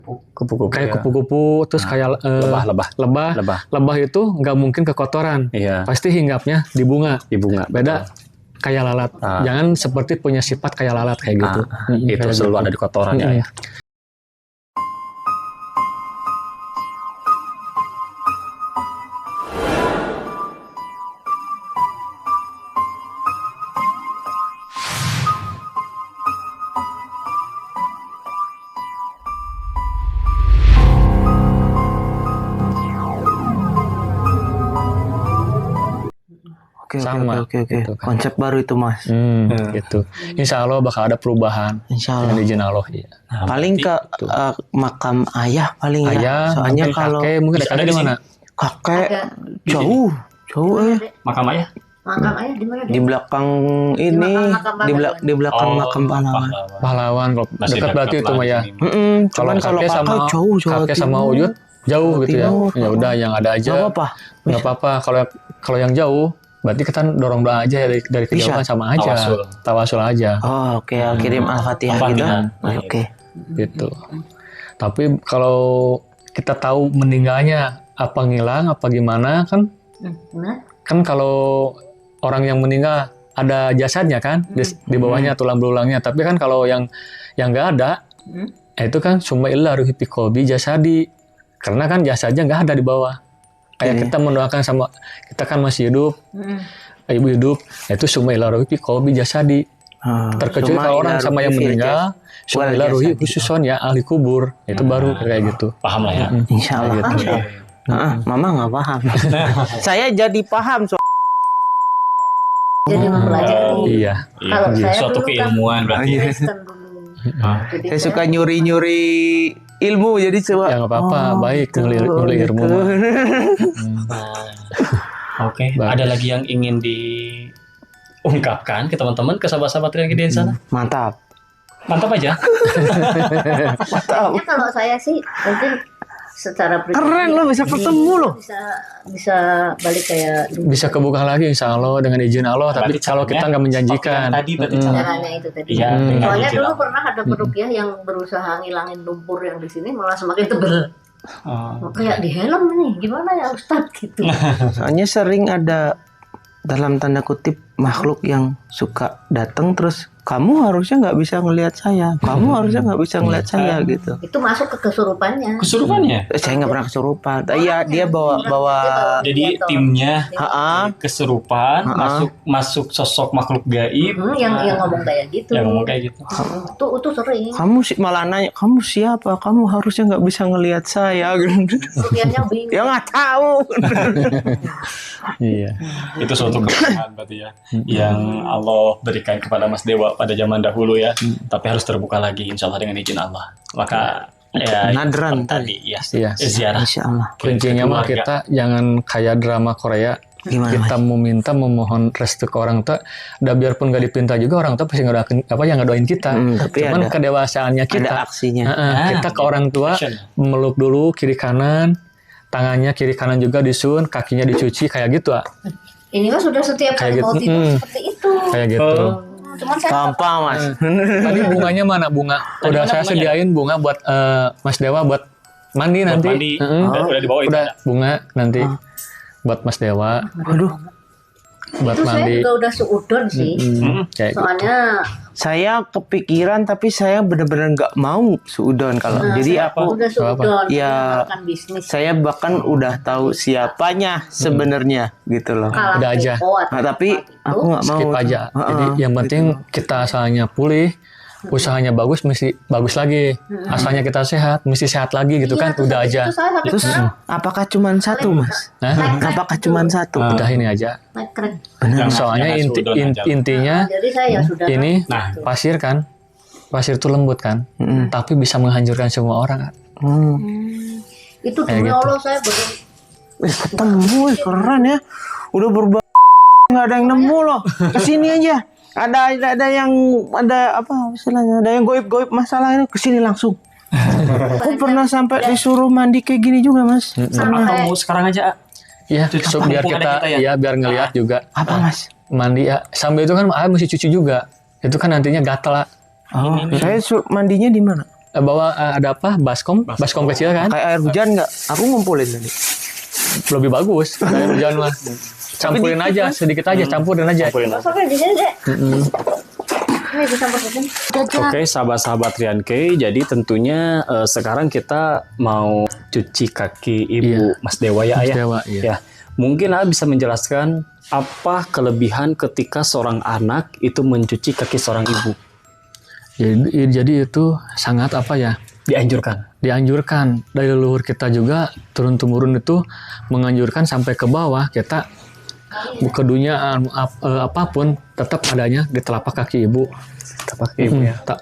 Kupu-kupu kayak ya. kupu-kupu, terus kayak lebah itu nggak mungkin kekotoran, Iya, pasti hinggapnya di bunga. di bunga. Beda kayak lalat, jangan seperti punya sifat kayak lalat kayak gitu. Itu Kayak selalu gitu. ada di kotorannya ya. Oke, Sama, oke. gitu kan. Konsep baru itu mas. Gitu. Insya Allah bakal ada perubahan. Insya Dengan Allah. izin Allah. Iya. Nah, Paling ke makam ayah paling ya. Ayah, Soalnya mungkin kalau kakek, mungkin Bisa ada ada di di mana? kakek Ada. jauh makam ayah. Makam ayah di mana? di belakang ini makam di belakang makam pahlawan. Pahlawan. Kalau Masih dekat berarti dekat itu lah mah di ya. sini. Cuman kalau kakek kakak jauh kakek sama Timur. Uyut jauh Jawa gitu ya. Timur. Ya udah yang ada aja. Nggak apa-apa. Nggak apa-apa. Kalau yang jauh, berarti kita dorong doa aja dari kejauhan sama aja. Tawasul aja. Oh, oke, kirim Al-Fatihah gitu. Al-Fatihah. Oke. Gitu. Tapi kalau kita tahu meninggalnya apa ngilang apa gimana kan Nah, kan kalau orang yang meninggal ada jasadnya kan di bawahnya tulang belulangnya, tapi kan kalau yang nggak ada itu kan summa illa ruhi fi qalbi jasadi, karena kan jasadnya nggak ada di bawah. Kayak kita mendoakan sama kita kan masih hidup, ibu hidup, itu summa illa ruhi fi qalbi jasadi. Terkecuali kalau orang sama yang meninggal, summa illa ruhi khususon ya ahli kubur, itu baru kayak gitu. Paham lah ya. Insya Allah. Gitu. Mama nggak paham. Saya jadi paham jadi mempelajari. Iya. Kalau saya Suatu dulu kan keilmuan berarti. Kristen dulu. Jadi Saya suka nyuri-nyuri ilmu jadi coba. Ya nggak apa-apa, baik nguli ilmu. Oke. Ada lagi yang ingin diungkapkan ke teman-teman, ke sahabat-sahabat yang di sana? Mantap. Mantap aja. kayaknya kalau saya sih mungkin secara pribadi Keren lo bisa ketemu lo. bisa balik kayak dulu. Bisa kebuka lagi insya Allah dengan izin Allah, tapi Berarti kalau kita nggak menjanjikan. Tadi berarti caranya. Caranya itu tadi. Iya, dengan Soalnya izin dulu Allah. pernah ada perukiah yang berusaha ngilangin lumpur yang di sini malah semakin tebel. Kayak di helm nih, gimana ya Ustadz gitu. Soalnya sering ada dalam tanda kutip makhluk yang suka datang terus kamu harusnya nggak bisa ngelihat saya, kamu harusnya nggak bisa ngelihat saya gitu. Itu masuk ke kesurupannya. Kesurupannya. Saya nggak pernah kesurupan. Iya dia bawa. Jadi timnya Ha-ha. kesurupan, masuk sosok makhluk gaib. yang ngomong kayak gitu. Yang ngomong kayak gitu. Itu sering. Kamu malah nanya kamu siapa? Kamu harusnya nggak bisa ngelihat saya. Rukiahnya bingung. Ya nggak tahu. Iya. Itu suatu keberkahan berarti ya. Yang Allah berikan kepada Mas Dewa pada zaman dahulu ya. Tapi harus terbuka lagi insya Allah dengan izin Allah. Maka ya Nadran tadi ya. Iya. Ziarah. Insya Allah. Kuncinya mah kita jangan kayak drama Korea. Gimana, Kita memohon restu ke orang tua, dan biarpun gak dipinta juga orang tua pasti ngedoain kita. Tapi Cuman ada kedewasaannya kita, aksinya. kita ke orang tua meluk dulu kiri kanan, tangannya kiri kanan juga disun, kakinya dicuci kayak gitu. Ini mah sudah setiap Kayak kali mau gitu. tidur seperti itu. Kayak gitu. Cuman saya Gampang mas. Tadi bunganya mana bunga? Udah saya sediain bunga buat Mas Dewa buat mandi nanti. Mandi. Udah dibawa itu. Udah bunga nanti buat Mas Dewa. Aduh. Buat itu saya mandi. juga udah seudon sih. Kayak gitu. Soalnya Saya kepikiran tapi saya benar-benar nggak mau suudon kalau. Jadi aku udah seudon. Ya, Makan bisnis. saya bahkan udah tahu siapanya sebenarnya gitu loh. Kalah Udah aja. kuat. Nah, tapi aku nggak mau. Skip aja. Jadi yang penting kita asalnya pulih, usahanya bagus mesti bagus lagi. Asalnya kita sehat mesti sehat lagi gitu kan. Iya, Udah terus aja. itu saya sampai Terus sekarang apakah cuma satu mas? Hah? Apakah cuma satu? Udah ini aja. naik keren. Soalnya Jangan suudon aja. intinya Jadi saya sudah ini Nah, pasir kan. Pasir itu lembut kan. Tapi bisa menghancurkan semua orang. itu Kayak demi gitu. Allah saya belum Ketemu, keren ya. Udah berubah nggak ada yang nemu loh. Kesini aja. Ada yang ada apa istilahnya? Ada yang goib masalah ini kesini langsung. Aku pernah sampai disuruh mandi kayak gini juga mas. kamu sekarang aja. Iya, so, biar mumpung kita ada kita ya. ya biar ngelihat juga. Apa mas? Mandi ya. Sambil itu kan mesti cuci juga. Itu kan nantinya gatal. Oh, saya mandinya di mana? bawa ada apa? Baskom kecil kan? Kayak air hujan nggak? Aku ngumpulin tadi. Lebih bagus dari hujan mah. Campurin aja sedikit aja, campurin aja. Sampai di sini deh. Ini dicampur di sini. Oke, sahabat-sahabat Rian K, jadi tentunya sekarang kita mau cuci kaki Ibu Mas Dewa ya, Mas Ayah. Dewa, iya. Ya, mungkin Ayah bisa menjelaskan apa kelebihan ketika seorang anak itu mencuci kaki seorang ibu? Jadi itu sangat apa ya? Dianjurkan dari leluhur kita juga turun temurun itu menganjurkan sampai ke bawah kita ke dunia apapun tetap adanya di telapak kaki ibu.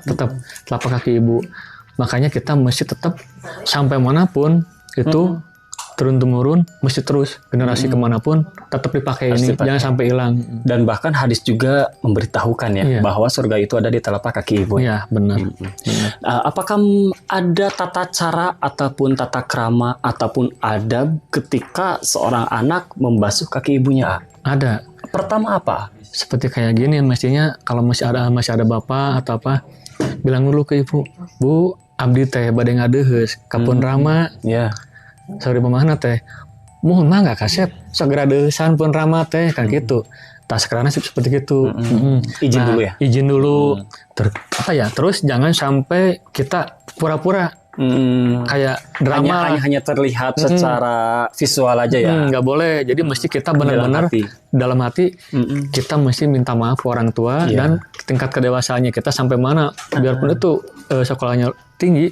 Tetap telapak kaki ibu. Makanya kita mesti tetap sampai manapun itu turun temurun mesti terus generasi kemanapun tetap dipakai ini, jangan sampai hilang. Dan bahkan hadis juga memberitahukan ya Iya. bahwa surga itu ada di telapak kaki ibu. Iya benar. Apakah ada tata cara ataupun tata krama ataupun adab ketika seorang anak membasuh kaki ibunya? Ada. Pertama apa? Seperti kayak gini mestinya kalau masih ada bapak atau apa bilang dulu ke ibu, Bu, abdi teh bade ngadeheus kapun rama. Ya. Sorry pemahana teh. Mohon mah nggak kasep segera deusan pun rama teh kan gitu. Tas sekarang seperti itu. Izin dulu ya. Izin dulu. Terus jangan sampai kita pura-pura kayak drama. Hanya terlihat secara visual aja ya. Nggak boleh. Jadi mesti kita benar-benar dalam hati kita mesti minta maaf ke orang tua dan tingkat kedewasaannya kita sampai mana. Biarpun itu sekolahnya tinggi,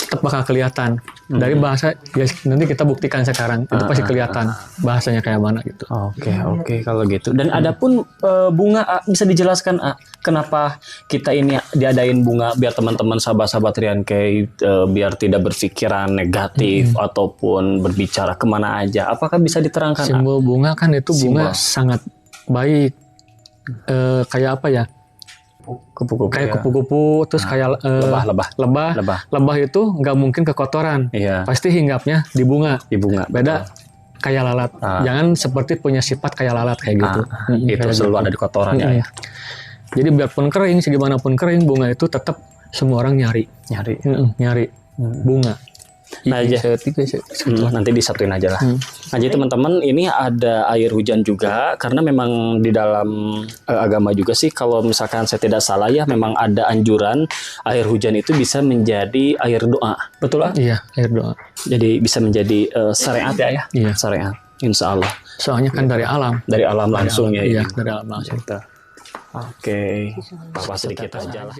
tetap bakal kelihatan. Dari bahasa ya nanti kita buktikan sekarang itu pasti kelihatan bahasanya kayak mana gitu. Oke kalau gitu. Dan adapun bunga bisa dijelaskan kenapa kita ini diadain bunga biar teman-teman sahabat-sahabat Rian K biar tidak berpikiran negatif ataupun berbicara kemana aja. Apakah bisa diterangkan? Simbol bunga kan itu bunga sangat baik. Kayak apa ya? Kupu-kupu. Kayak kupu-kupu, terus kayak lebah itu nggak mungkin kekotoran. Iya. Pasti hinggapnya di bunga. Beda kayak lalat. Jangan seperti punya sifat kayak lalat kayak gitu. Itu Kayak selalu gitu. ada di kotoran ya. Jadi biarpun kering, segimanapun kering, bunga itu tetap semua orang nyari bunga. Nah, nanti disatuin aja lah. Nah, jadi teman-teman ini ada air hujan juga karena memang di dalam agama juga sih kalau misalkan saya tidak salah ya memang ada anjuran air hujan itu bisa menjadi air doa. Betul lah? Iya, air doa. Jadi bisa menjadi syariat ya? Iya. Syariat. Insya Allah. Soalnya kan dari alam. Dari alam langsung ya. Iya, dari alam langsung. Oke. Apa sedikit aja lah.